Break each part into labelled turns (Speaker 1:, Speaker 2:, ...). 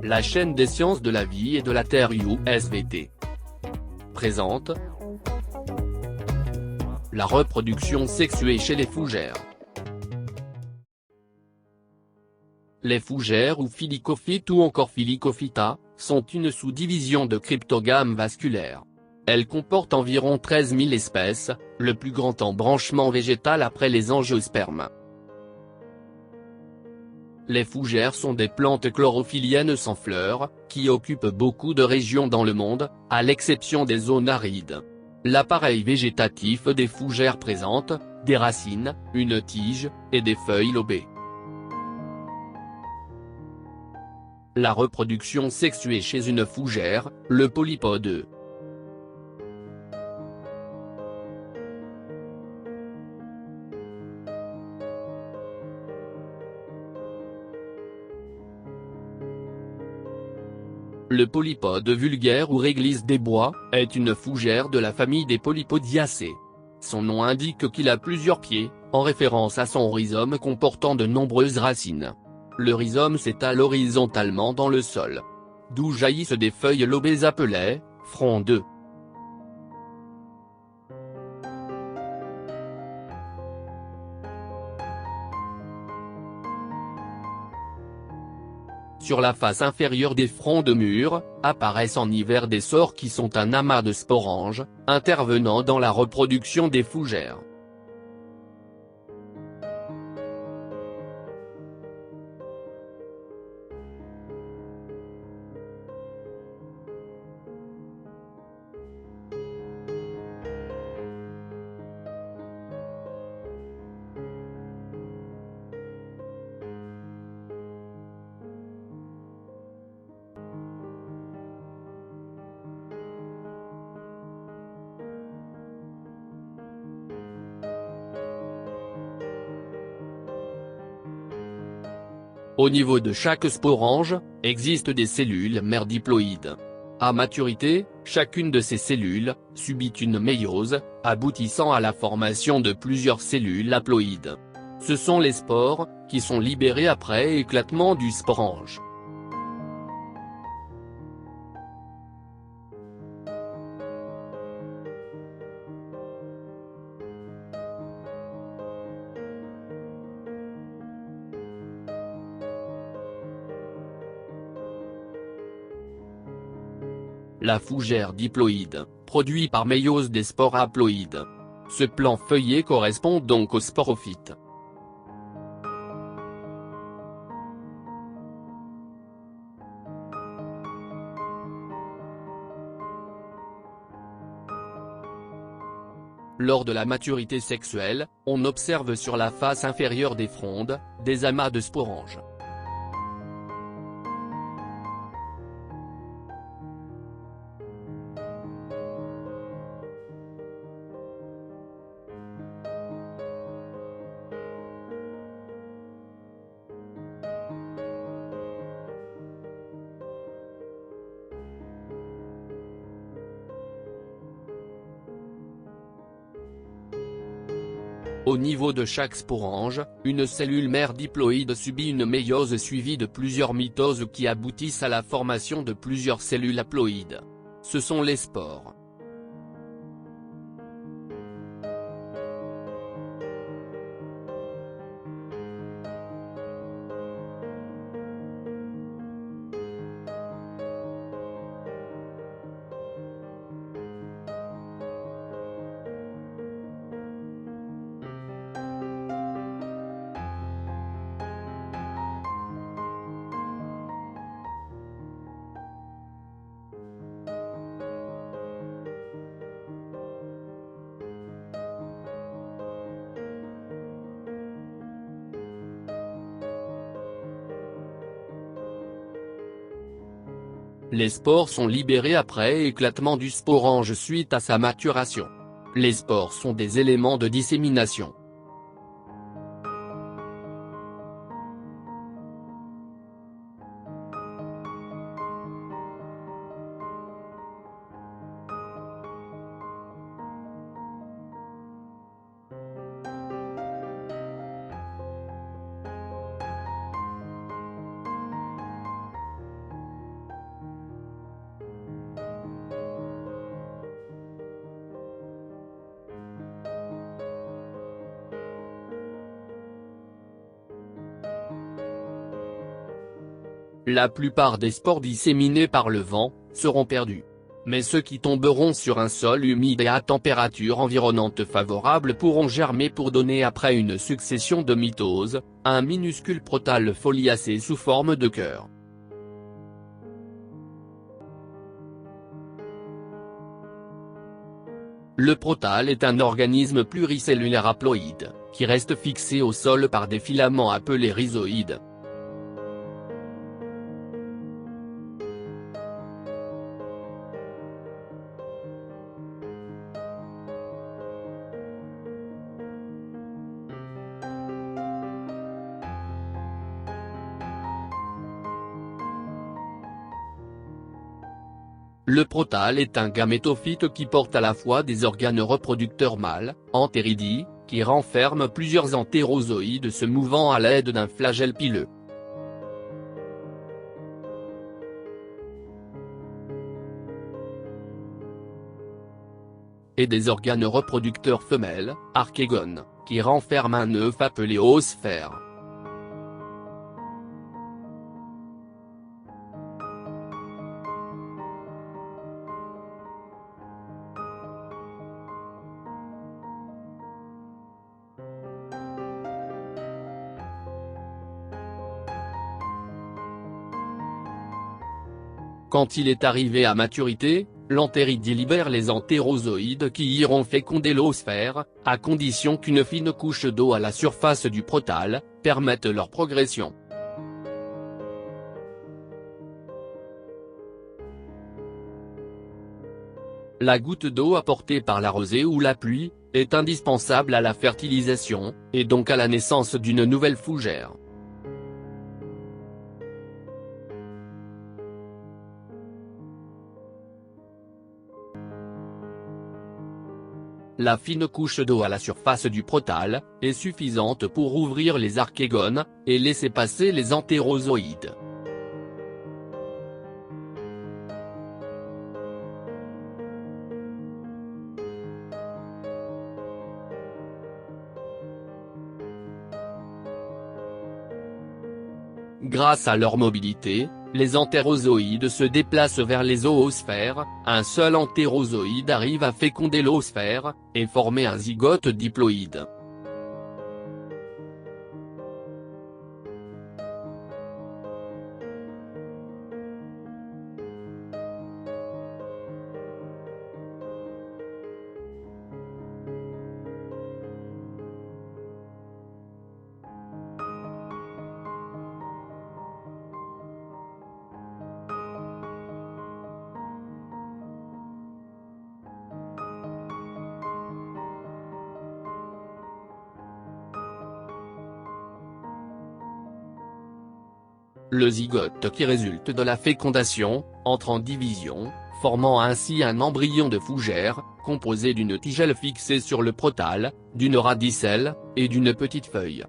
Speaker 1: La chaîne des sciences de la vie et de la Terre USVT présente la reproduction sexuée chez les fougères. Les fougères ou Phyllocophytes ou encore Phyllocophyta, sont une sous-division de cryptogames vasculaires. Elles comportent environ 13 000 espèces, le plus grand embranchement végétal après les angiospermes. Les fougères sont des plantes chlorophylliennes sans fleurs, qui occupent beaucoup de régions dans le monde, à l'exception des zones arides. L'appareil végétatif des fougères présente des racines, une tige, et des feuilles lobées. La reproduction sexuée chez une fougère, le polypode. Le polypode vulgaire ou réglisse des bois, est une fougère de la famille des Polypodiacées. Son nom indique qu'il a plusieurs pieds, en référence à son rhizome comportant de nombreuses racines. Le rhizome s'étale horizontalement dans le sol, d'où jaillissent des feuilles lobées appelées frondes. Sur la face inférieure des frondes mûres, apparaissent en hiver des sores qui sont un amas de sporanges, intervenant dans la reproduction des fougères. Au niveau de chaque sporange, existent des cellules mères diploïdes. À maturité, chacune de ces cellules subit une méiose, aboutissant à la formation de plusieurs cellules haploïdes. Ce sont les spores, qui sont libérés après éclatement du sporange. La fougère diploïde, produit par méiose des spores haploïdes. Ce plan feuillé correspond donc au sporophyte. Lors de la maturité sexuelle, on observe sur la face inférieure des frondes, des amas de sporanges. Au niveau de chaque sporange, une cellule mère diploïde subit une méiose suivie de plusieurs mitoses qui aboutissent à la formation de plusieurs cellules haploïdes. Ce sont les spores. Les spores sont libérés après éclatement du sporange suite à sa maturation. Les spores sont des éléments de dissémination. La plupart des spores disséminés par le vent seront perdus. Mais ceux qui tomberont sur un sol humide et à température environnante favorable pourront germer pour donner après une succession de mitoses, un minuscule protal foliacé sous forme de cœur. Le protal est un organisme pluricellulaire haploïde, qui reste fixé au sol par des filaments appelés rhizoïdes. Le protal est un gamétophyte qui porte à la fois des organes reproducteurs mâles, entéridies, qui renferment plusieurs entérozoïdes se mouvant à l'aide d'un flagelle pileux. Et des organes reproducteurs femelles, archégones, qui renferment un œuf appelé oosphère. Quand il est arrivé à maturité, l'entéridie libère les entérozoïdes qui iront féconder l'oosphère, à condition qu'une fine couche d'eau à la surface du protal permette leur progression. La goutte d'eau apportée par la rosée ou la pluie est indispensable à la fertilisation, et donc à la naissance d'une nouvelle fougère. La fine couche d'eau à la surface du protal est suffisante pour ouvrir les archégones et laisser passer les entérozoïdes. Grâce à leur mobilité, les entérozoïdes se déplacent vers les zoosphères, un seul entérozoïde arrive à féconder l'oosphère, et former un zygote diploïde. Le zygote qui résulte de la fécondation entre en division, formant ainsi un embryon de fougère, composé d'une tigelle fixée sur le protal, d'une radicelle, et d'une petite feuille.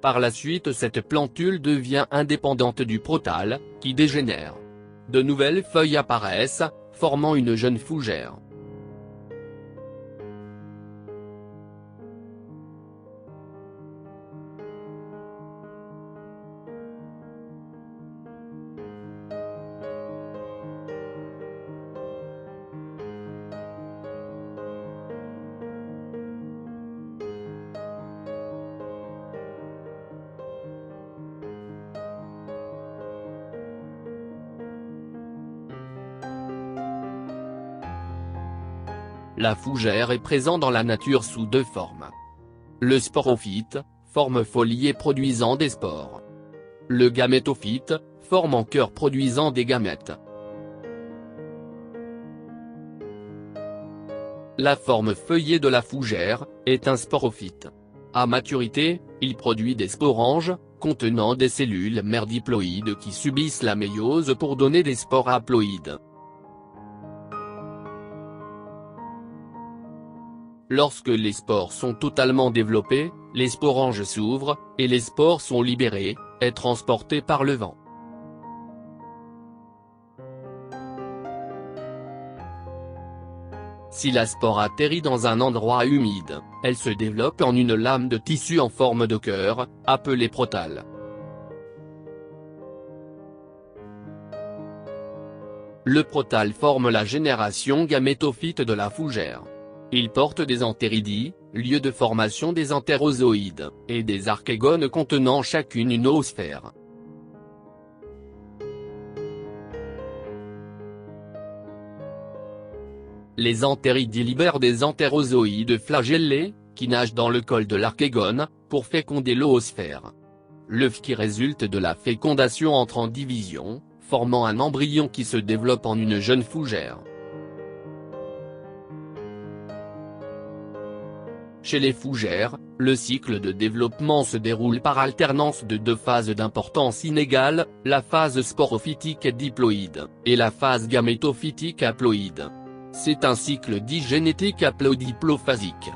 Speaker 1: Par la suite cette plantule devient indépendante du protal, qui dégénère. De nouvelles feuilles apparaissent, formant une jeune fougère. La fougère est présente dans la nature sous deux formes. Le sporophyte, forme foliée produisant des spores. Le gamétophyte, forme en cœur produisant des gamètes. La forme feuillée de la fougère est un sporophyte. À maturité, il produit des sporanges, contenant des cellules mères diploïdes qui subissent la méiose pour donner des spores haploïdes. Lorsque les spores sont totalement développés, les sporanges s'ouvrent, et les spores sont libérés, et transportés par le vent. Si la spore atterrit dans un endroit humide, elle se développe en une lame de tissu en forme de cœur, appelée protale. Le protale forme la génération gamétophyte de la fougère. Il porte des entéridies, lieu de formation des entérozoïdes, et des archégones contenant chacune une oosphère. Les entéridies libèrent des entérozoïdes flagellés, qui nagent dans le col de l'archégone, pour féconder l'oosphère. L'œuf qui résulte de la fécondation entre en division, formant un embryon qui se développe en une jeune fougère. Chez les fougères, le cycle de développement se déroule par alternance de deux phases d'importance inégale, la phase sporophytique diploïde, et la phase gamétophytique haploïde. C'est un cycle dit génétique haplodiplophasique.